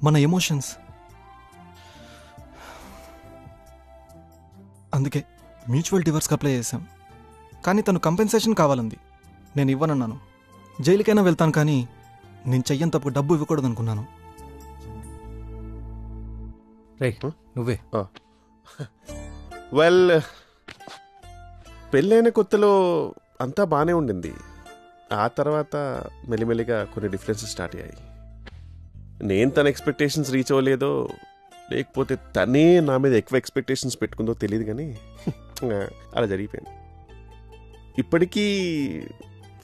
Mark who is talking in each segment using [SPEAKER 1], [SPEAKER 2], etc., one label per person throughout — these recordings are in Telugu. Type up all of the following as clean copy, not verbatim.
[SPEAKER 1] మన ఎమోషన్స్. అందుకే మ్యూచువల్ డివోర్స్కి అప్లై చేశాం. కానీ తను కంపెన్సేషన్ కావాలంది. నేను ఇవ్వనన్నాను. జైలుకైనా వెళ్తాను, కానీ నేను చెయ్యని తప్పు డబ్బు ఇవ్వకూడదు అనుకున్నాను.
[SPEAKER 2] నువ్వే.
[SPEAKER 3] వెల్, పెళ్ళైన కొత్తలో అంతా బాగానే ఉండింది. ఆ తర్వాత మెల్లిమెల్లిగా కొన్ని డిఫరెన్సెస్ స్టార్ట్ అయ్యాయి. నేను తన ఎక్స్పెక్టేషన్స్ రీచ్ అవ్వలేదో, లేకపోతే తనే నా మీద ఎక్కువ ఎక్స్పెక్టేషన్స్ పెట్టుకుందో తెలియదు, కానీ అలా జరిగిపోయింది. ఇప్పటికీ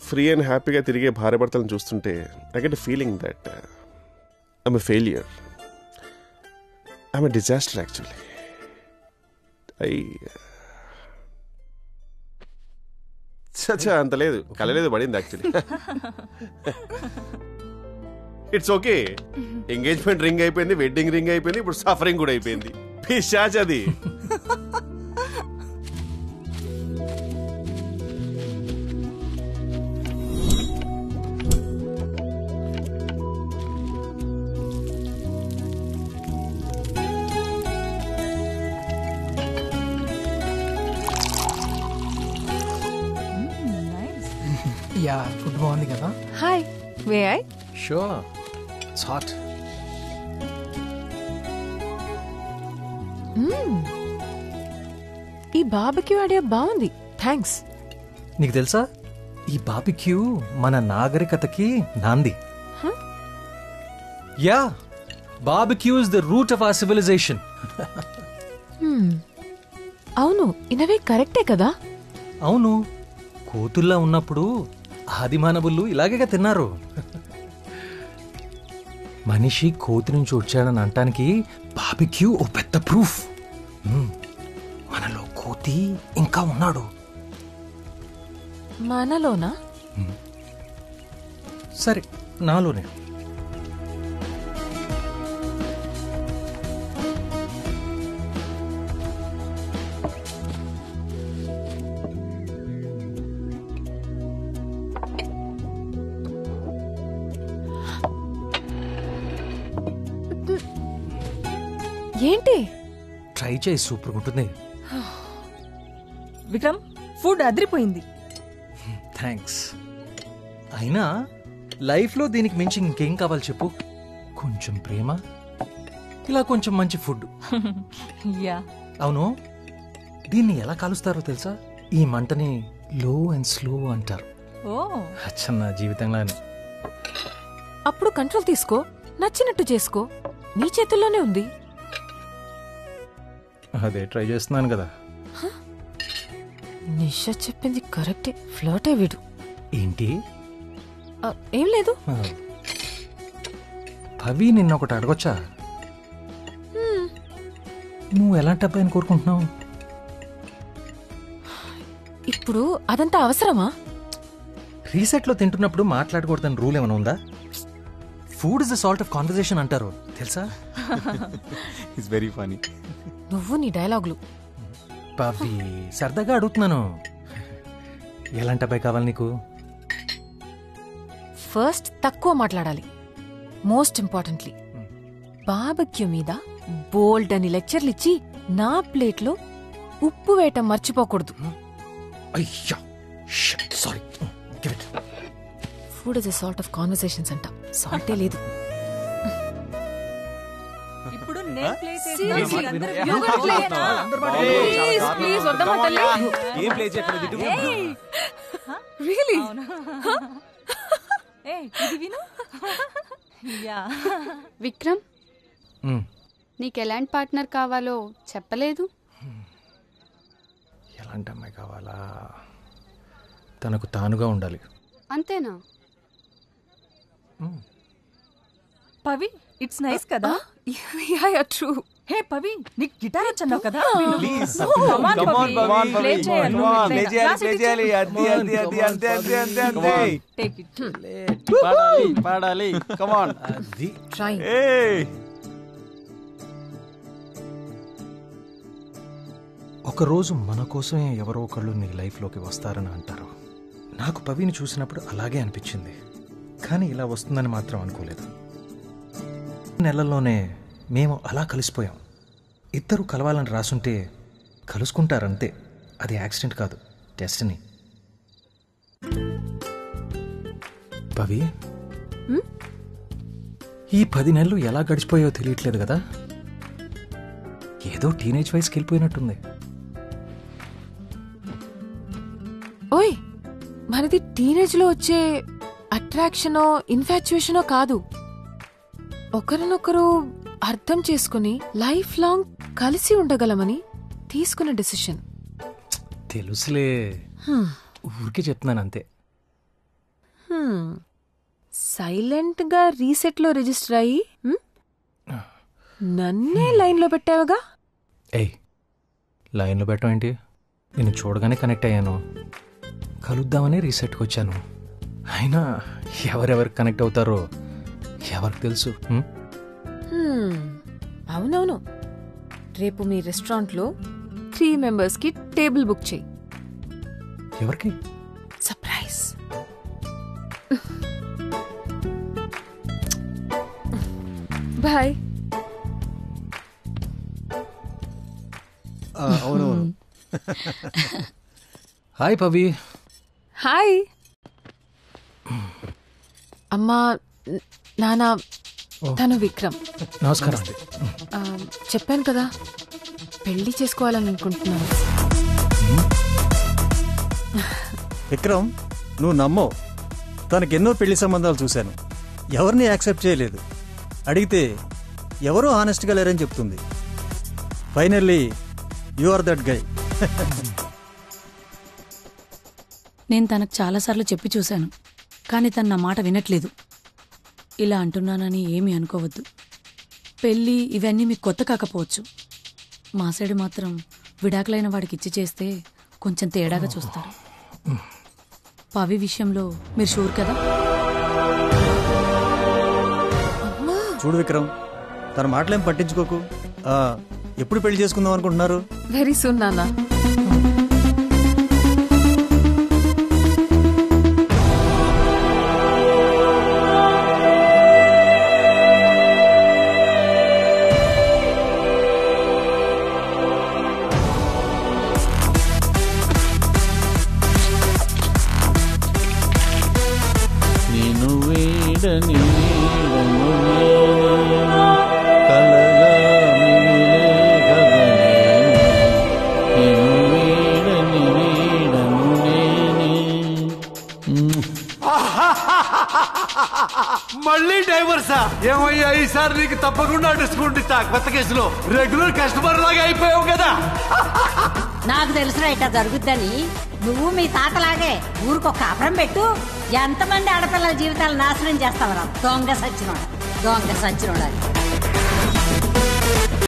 [SPEAKER 3] ఫ్రీ అండ్ హ్యాపీగా తిరిగే భార్య భర్తలను చూస్తుంటే I get a feeling that I'm a failure, I'm a disaster actually. అంత లేదు, కలలేదు పడింది actually. It's okay. Engagement ring అయిపోయింది, వెడ్డింగ్ రింగ్ అయిపోయింది, ఇప్పుడు సఫరింగ్ కూడా అయిపోయింది. పిశాచ్ అది.
[SPEAKER 4] యా, ఫుడ్ బాగుంది కదా.
[SPEAKER 5] Hi, may I?
[SPEAKER 2] Sure, it's hot.
[SPEAKER 5] ఈ బార్బిక్యూ ఐడియా బాగుంది, థ్యాంక్స్.
[SPEAKER 2] నీకు తెలుసా, ఈ బార్బిక్యూ మన నాగరికతకి నాంది. Yeah, barbecue is the root of our civilization.
[SPEAKER 5] అవును, ఇనవే కరెక్టే కదా.
[SPEAKER 2] అవును, కోతుల్లా ఉన్నప్పుడు ఆదిమానవులు ఇలాగేగా తిన్నారు. మనిషి కోతి నుంచి వచ్చాడని అంటానికి బార్బిక్యూ ఓ పెద్ద ప్రూఫ్. మనలో కోతి ఇంకా ఉన్నాడు.
[SPEAKER 5] మనలోనా?
[SPEAKER 2] సరే, నాలోనే.
[SPEAKER 5] ఏంటి?
[SPEAKER 2] ట్రై చేయి, సూపర్ ఉంటుంది.
[SPEAKER 6] విక్రమ్, ఫుడ్ అదిరిపోయింది.
[SPEAKER 2] థ్యాంక్స్. అయినా లైఫ్లో దీనికి మించి ఇంకేం కావాలి చెప్పు? కొంచెం ప్రేమ, ఇలా కొంచెం మంచి ఫుడ్.
[SPEAKER 6] యా.
[SPEAKER 2] అవును, దీన్ని ఎలా కాలుస్తారో తెలుసా? ఈ మంటని లో అండ్ స్లో అంటారు. అచ్చన్న జీవితంలోనే.
[SPEAKER 5] అప్పుడు కంట్రోల్ తీసుకో, నచ్చినట్టు చేసుకో, నీ చేతుల్లోనే ఉంది.
[SPEAKER 2] అదే ట్రై చేస్తున్నాను కదా.
[SPEAKER 5] నిషా చెప్పింది కరెక్టే, ఫ్లర్టే వీడు.
[SPEAKER 2] ఏంటి?
[SPEAKER 5] ఏం లేదు.
[SPEAKER 2] పవి, నిన్న ఒకటి అడగొచ్చా? నువ్వు ఎలాంటి అబ్బాయిని కోరుకుంటున్నావు?
[SPEAKER 5] ఇప్పుడు అదంతా అవసరమా?
[SPEAKER 2] రీసెట్లో తింటున్నప్పుడు మాట్లాడకూడదని రూల్ ఏమైనా ఉందా? Food is the salt of conversation అంటారు, తెలుసా?
[SPEAKER 1] It's very funny.
[SPEAKER 5] నువ్వు నీ డైలాగులు.
[SPEAKER 2] పవి, సరదాగా అడుగుతున్నాను. ఎలాంటి అబ్బాయి కావాలి నీకు?
[SPEAKER 5] ఫస్ట్ తక్కువ మాట్లాడాలి. మోస్ట్ ఇంపార్టెంట్లీ బార్బిక్యూ మీద బోల్డ్ అని లెక్చర్లు ఇచ్చి నా ప్లేట్లో ఉప్పు వేయటం మర్చిపోకూడదు.
[SPEAKER 2] అయ్యా, sorry.
[SPEAKER 5] Food is a salt of conversations అంట, సాల్టే లేదు.
[SPEAKER 6] ఇప్పుడు నేను ప్లే చేసి
[SPEAKER 7] విక్రమ్, నీకెలాంటి పార్ట్నర్ కావాలో చెప్పలేదు.
[SPEAKER 2] ఎలాంటి అమ్మాయి కావాలా? తనకు తానుగా ఉండాలి.
[SPEAKER 7] అంతేనా?
[SPEAKER 6] పవి, ఇట్స్ నైస్ కదా.
[SPEAKER 5] Yeah, true.
[SPEAKER 6] హే పవి, నీకు గిటార్ వచ్చన్నావు కదా.
[SPEAKER 1] Please
[SPEAKER 6] come on Pavi, play చేయాలి. Take it.
[SPEAKER 1] పాడాలి. Come on.
[SPEAKER 2] అది
[SPEAKER 5] ట్రై.
[SPEAKER 2] ఒకరోజు మన కోసమే ఎవరో ఒకళ్ళు నీ లైఫ్లోకి వస్తారని అంటారు. నాకు పవిని చూసినప్పుడు అలాగే అనిపించింది, కానీ ఇలా వస్తుందని మాత్రం అనుకోలేదు. నెలల్లోనే మేము అలా కలిసిపోయాం. ఇద్దరు కలవాలని రాసుంటే కలుసుకుంటారంతే. అది యాక్సిడెంట్ కాదు, డెస్టినీ. పవి, ఈ 10 నెలలు ఎలా గడిచిపోయాయో తెలియట్లేదు కదా. ఏదో టీనేజ్ వయసుకి వెళ్ళిపోయినట్టుంది.
[SPEAKER 5] ఓయ్, మనది టీనేజ్ లో వచ్చే అట్రాక్షనో ఇన్ఫాచ్యుయేషనో కాదు. ఒకరినొకరు అర్థం చేసుకుని లైఫ్ లాంగ్ కలిసి ఉండగలమని తీసుకున్న డెసిషన్.
[SPEAKER 2] తెలుసులే, ఊరికే చెప్తున్నాను అంతే.
[SPEAKER 5] సైలెంట్ గా రీసెట్ లో రిజిస్టర్ అయ్యి నన్నే లైన్ లో పెట్టావుగా.
[SPEAKER 2] ఏయ్, లైన్లో పెట్టడం ఏంటి? నేను చూడగానే కనెక్ట్ అయ్యాను, కలుద్దామని రీసెట్కి వచ్చాను. అయినా ఎవరెవరికి కనెక్ట్ అవుతారో ఎవరికి తెలుసు.
[SPEAKER 5] అవునవును, రేపు మీ రెస్టారెంట్లో 3 members కి టేబుల్ బుక్ చేయి.
[SPEAKER 2] ఎవరికి?
[SPEAKER 5] సర్ప్రైజ్. బాయ్.
[SPEAKER 8] అవునవును.
[SPEAKER 2] హాయ్ పవి.
[SPEAKER 5] హాయ్. అమ్మా, నాన్న, తను విక్రమ్.
[SPEAKER 2] నమస్కారం అండి.
[SPEAKER 5] చెప్పాను కదా, పెళ్లి చేసుకోవాలని అనుకుంటున్నాను.
[SPEAKER 8] విక్రమ్, నువ్వు నమ్మవు, తనకెన్నో పెళ్లి సంబంధాలు చూశాను, ఎవరిని యాక్సెప్ట్ చేయలేదు. అడిగితే ఎవరో హానెస్ట్గా లేరని చెప్తుంది. Finally you are that guy.
[SPEAKER 9] నేను తనకు చాలాసార్లు చెప్పి చూశాను, కానీ తను నా మాట వినట్లేదు. ఇలా అంటున్నానని ఏమీ అనుకోవద్దు. పెళ్ళి ఇవన్నీ మీకు కొత్త కాకపోవచ్చు. మా సైడ్ మాత్రం విడాకులైన వాడికి ఇచ్చి చేస్తే కొంచెం తేడాగా చూస్తారు. పవి విషయంలో మీరు షూర్ కదా?
[SPEAKER 8] చూడు విక్రమ్, తన మాటలేం పట్టించుకోకు. ఎప్పుడు పెళ్లి చేసుకుందాం అనుకుంటున్నారు?
[SPEAKER 5] వెరీ సూన్ నాన్న.
[SPEAKER 6] నిన్ను వీడని వీడను నేనే, కలగా మిగిలే కదా నేను. నిన్ను వీడని వీడను నేనే.
[SPEAKER 10] మళ్ళీ డైవర్సా? ఏమయ్యా, ఈసారి నీకు తప్పకుండా డిస్కౌంట్ ఇస్తా. కొత్త కేసులో రెగ్యులర్ కస్టమర్ లాగా అయిపోయావు కదా.
[SPEAKER 11] నాకు తెలుసురా ఇట్లా జరుగుద్దని. నువ్వు మీ తాతలాగే ఊరికొక కాపురం పెట్టు. ఎంతమంది ఆడపిల్లల జీవితాలు నాశనం చేస్తావరా? దొంగ సచ్చినోడా, దొంగ సచ్చినోడా.